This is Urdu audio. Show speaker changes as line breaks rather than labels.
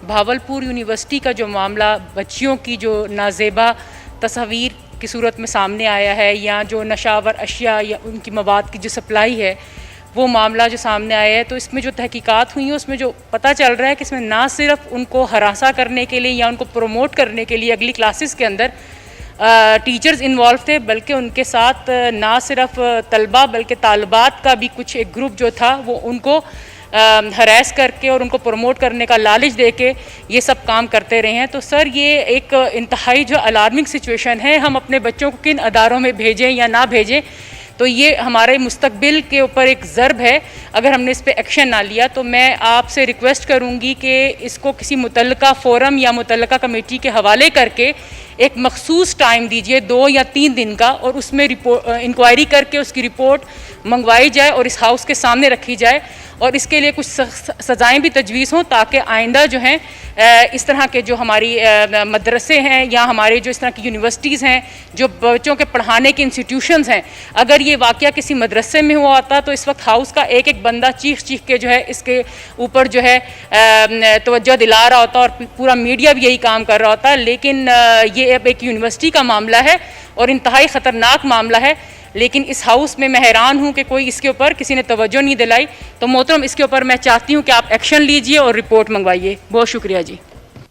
بھاولپور یونیورسٹی کا جو معاملہ بچیوں کی جو نازیبا تصاویر کی صورت میں سامنے آیا ہے یا جو نشاور اشیاء یا ان کی مواد کی جو سپلائی ہے وہ معاملہ جو سامنے آیا ہے، تو اس میں جو تحقیقات ہوئی ہیں اس میں جو پتہ چل رہا ہے کہ اس میں نہ صرف ان کو ہراساں کرنے کے لیے یا ان کو پروموٹ کرنے کے لیے اگلی کلاسز کے اندر ٹیچرز انوالو تھے، بلکہ ان کے ساتھ نہ صرف طلبہ بلکہ طالبات کا بھی کچھ ایک گروپ جو تھا وہ ان کو ہراس کر کے اور ان کو پروموٹ کرنے کا لالچ دے کے یہ سب کام کرتے رہے ہیں۔ تو سر یہ ایک انتہائی جو الارمنگ سچویشن ہے، ہم اپنے بچوں کو کن اداروں میں بھیجیں یا نہ بھیجیں، تو یہ ہمارے مستقبل کے اوپر ایک ضرب ہے اگر ہم نے اس پہ ایکشن نہ لیا۔ تو میں آپ سے ریکویسٹ کروں گی کہ اس کو کسی متعلقہ فورم یا متعلقہ کمیٹی کے حوالے کر کے ایک مخصوص ٹائم دیجئے 2 یا 3 دن کا، اور اس میں انکوائری کر کے اس کی رپورٹ منگوائی جائے اور اس ہاؤس کے سامنے رکھی جائے، اور اس کے لیے کچھ سزائیں بھی تجویز ہوں تاکہ آئندہ جو ہیں اس طرح کے جو ہماری مدرسے ہیں یا ہمارے جو اس طرح کی یونیورسٹیز ہیں، جو بچوں کے پڑھانے کے انسٹیٹیوشنز ہیں، اگر یہ واقعہ کسی مدرسے میں ہوا ہوتا تو اس وقت ہاؤس کا ایک ایک بندہ چیخ کے جو ہے اس کے اوپر جو ہے توجہ دلا رہا ہوتا، اور پورا میڈیا بھی یہی کام کر رہا ہوتا۔ لیکن یہ اب ایک یونیورسٹی کا معاملہ ہے اور انتہائی خطرناک معاملہ ہے، لیکن اس ہاؤس میں حیران ہوں کہ کوئی اس کے اوپر کسی نے توجہ نہیں دلائی۔ تو محترم، اس کے اوپر میں چاہتی ہوں کہ آپ ایکشن لیجئے اور رپورٹ منگوائیے۔ بہت شکریہ جی۔